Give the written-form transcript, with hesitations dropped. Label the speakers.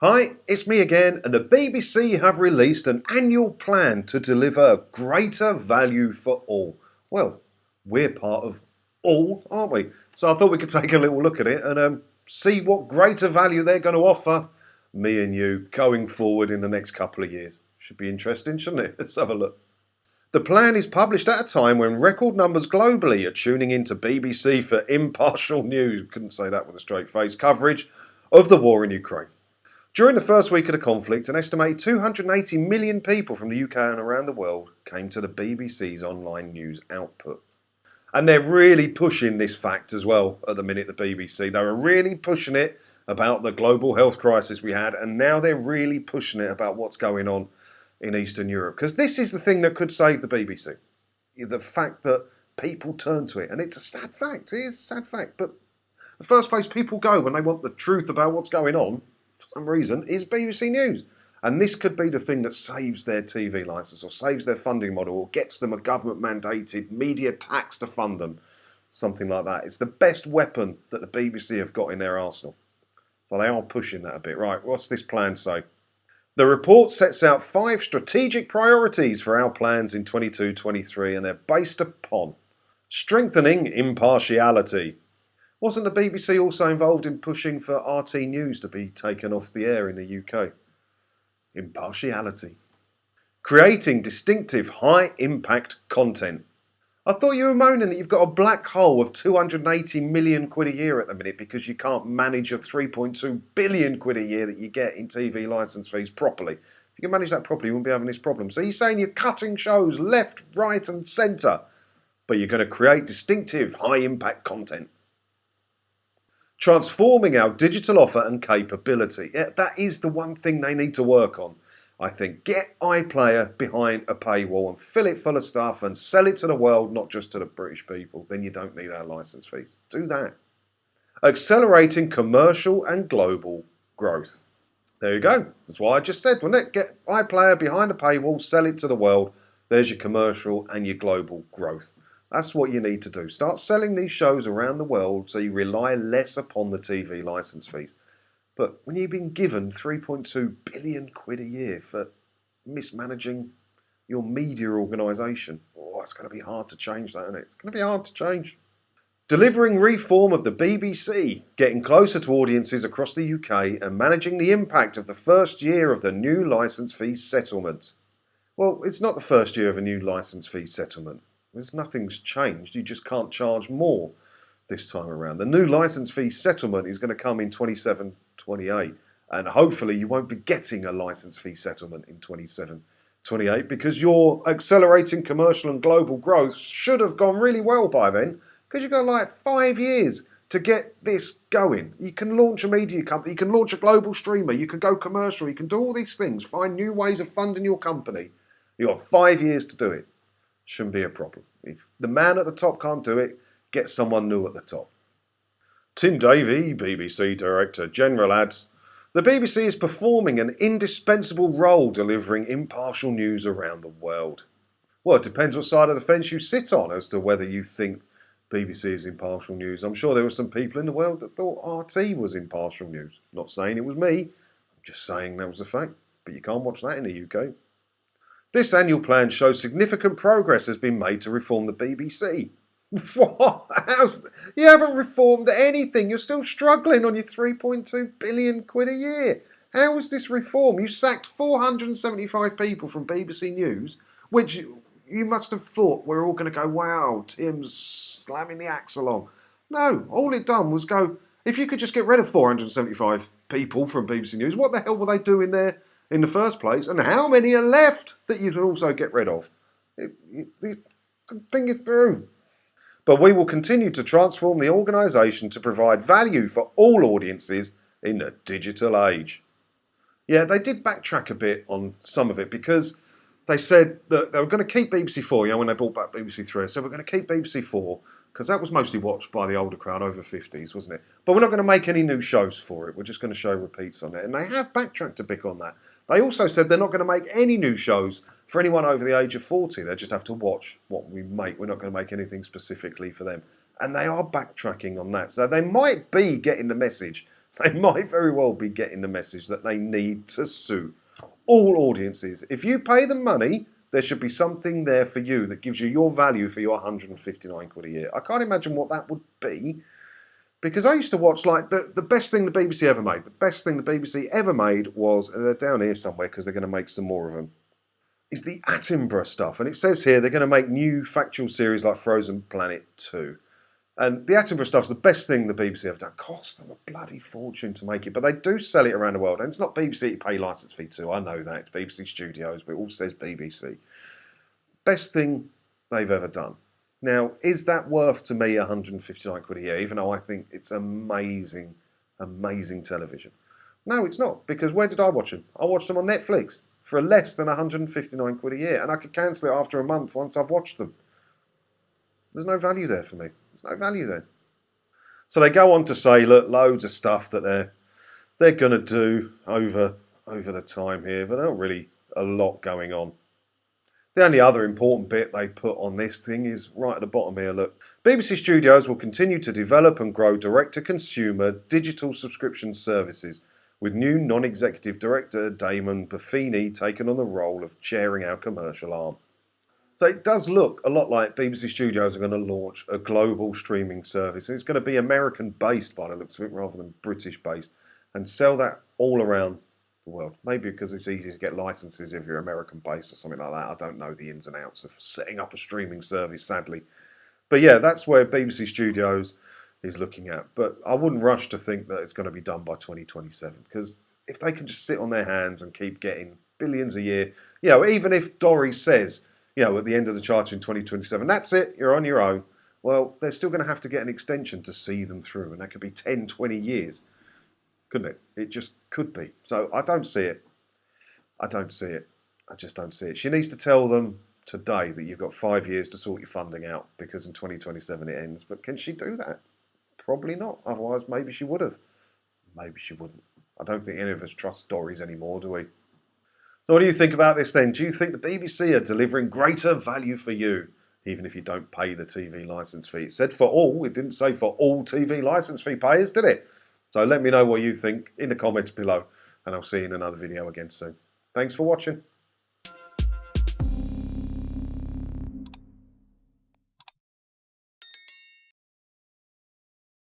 Speaker 1: Hi, it's me again, and the BBC have released an annual plan to deliver greater value for all. Well, we're part of all, aren't we? So I thought we could take a little look at it and see what greater value they're going to offer me and you going forward in the next couple of years. Should be interesting, shouldn't it? Let's have a look. The plan is published at a time when record numbers globally are tuning into BBC for impartial news. Couldn't say that with a straight face. Coverage of the war in Ukraine. During the first week of the conflict, an estimated 280 million people from the UK and around the world came to the BBC's online news output. And they're really pushing this fact as well at the minute, the BBC. They were really pushing it about the global health crisis we had, and now they're really pushing it about what's going on in Eastern Europe. Because this is the thing that could save the BBC. The fact that people turn to it. And it's a sad fact. It is a sad fact. But the first place people go when they want the truth about what's going on, for some reason, is BBC News. And this could be the thing that saves their TV licence or saves their funding model or gets them a government-mandated media tax to fund them. Something like that. It's the best weapon that the BBC have got in their arsenal. So they are pushing that a bit. Right, what's this plan say? The report sets out 5 strategic priorities for our plans in 22-23, and they're based upon strengthening impartiality. Wasn't the BBC also involved in pushing for RT News to be taken off the air in the UK? Impartiality. Creating distinctive high-impact content. I thought you were moaning that you've got a black hole of 280 million quid a year at the minute because you can't manage your 3.2 billion quid a year that you get in TV licence fees properly. If you can manage that properly, you wouldn't be having this problem. So you're saying you're cutting shows left, right and centre, but you're going to create distinctive high-impact content. Transforming our digital offer and capability. Yeah, that is the one thing they need to work on. I think get iPlayer behind a paywall and fill it full of stuff and sell it to the world, not just to the British people. Then you don't need our licence fees. Do that. Accelerating commercial and global growth. There you go. That's what I just said, wasn't it? Get iPlayer behind a paywall, sell it to the world. There's your commercial and your global growth. That's what you need to do. Start selling these shows around the world so you rely less upon the TV licence fees. But when you've been given 3.2 billion quid a year for mismanaging your media organisation, it's going to be hard to change that, isn't it? It's going to be hard to change. Delivering reform of the BBC, getting closer to audiences across the UK and managing the impact of the first year of the new licence fee settlement. Well, it's not the first year of a new licence fee settlement. Nothing's changed, you just can't charge more this time around. The new licence fee settlement is going to come in 27-28, and hopefully you won't be getting a licence fee settlement in 27-28 because your accelerating commercial and global growth should have gone really well by then because you've got like 5 years to get this going. You can launch a media company, you can launch a global streamer, you can go commercial, you can do all these things, find new ways of funding your company. You've got 5 years to do it. Shouldn't be a problem. If the man at the top can't do it, get someone new at the top. Tim Davie, BBC Director General, adds, the BBC is performing an indispensable role delivering impartial news around the world. Well, it depends what side of the fence you sit on as to whether you think BBC is impartial news. I'm sure there were some people in the world that thought RT was impartial news. Not saying it was me, I'm just saying that was a fact. But you can't watch that in the UK. This annual plan shows significant progress has been made to reform the BBC. What? You haven't reformed anything. You're still struggling on your 3.2 billion quid a year. How was this reform? You sacked 475 people from BBC News, which you must have thought we're all going to go, wow, Tim's slamming the axe along. No, all it done was go, if you could just get rid of 475 people from BBC News, what the hell were they doing there in the first place, and how many are left that you can also get rid of? The thing is through. But we will continue to transform the organisation to provide value for all audiences in the digital age. Yeah, they did backtrack a bit on some of it because they said that they were going to keep BBC 4, when they brought back BBC 3. So we're going to keep BBC 4 because that was mostly watched by the older crowd, over 50s, wasn't it? But we're not going to make any new shows for it. We're just going to show repeats on it. And they have backtracked a bit on that. They also said they're not going to make any new shows for anyone over the age of 40. They just have to watch what we make. We're not going to make anything specifically for them. And they are backtracking on that. So they might be getting the message They might very well be getting the message that they need to suit all audiences. If you pay them money, there should be something there for you that gives you your value for your 159 quid a year. I can't imagine what that would be, because I used to watch like the best thing the BBC ever made. The best thing the BBC ever made was, and they're down here somewhere because they're going to make some more of them, is the Attenborough stuff. And it says here they're going to make new factual series like Frozen Planet 2. And the Attenborough stuff's the best thing the BBC have done. Cost them a bloody fortune to make it, but they do sell it around the world. And it's not BBC to pay licence fee to. I know that. It's BBC Studios, but it all says BBC. Best thing they've ever done. Now, is that worth to me 159 quid a year, even though I think it's amazing, amazing television? No, it's not, because where did I watch them? I watched them on Netflix for less than 159 quid a year, and I could cancel it after a month once I've watched them. There's no value there for me. There's no value there. So they go on to say, look, loads of stuff that they're going to do over the time here, but not really a lot going on. The only other important bit they put on this thing is right at the bottom here, look. BBC Studios will continue to develop and grow direct-to-consumer digital subscription services, with new non-executive director Damon Buffini taking on the role of chairing our commercial arm. So it does look a lot like BBC Studios are going to launch a global streaming service. And it's going to be American-based by the looks of it, rather than British-based, and sell that all around the world. Maybe because it's easy to get licenses if you're American-based or something like that. I don't know the ins and outs of setting up a streaming service, sadly. But yeah, that's where BBC Studios is looking at. But I wouldn't rush to think that it's going to be done by 2027, because if they can just sit on their hands and keep getting billions a year, even if Dory says, at the end of the charter in 2027, that's it, you're on your own. Well, they're still going to have to get an extension to see them through, and that could be 10, 20 years, couldn't it? It just could be. So I don't see it. I don't see it. I just don't see it. She needs to tell them today that you've got 5 years to sort your funding out, because in 2027 it ends. But can she do that? Probably not. Otherwise, maybe she would have. Maybe she wouldn't. I don't think any of us trust Dorries anymore, do we? So what do you think about this then? Do you think the BBC are delivering greater value for you, even if you don't pay the TV licence fee? It said for all. It didn't say for all TV licence fee payers, did it? So let me know what you think in the comments below, and I'll see you in another video again soon. Thanks for watching.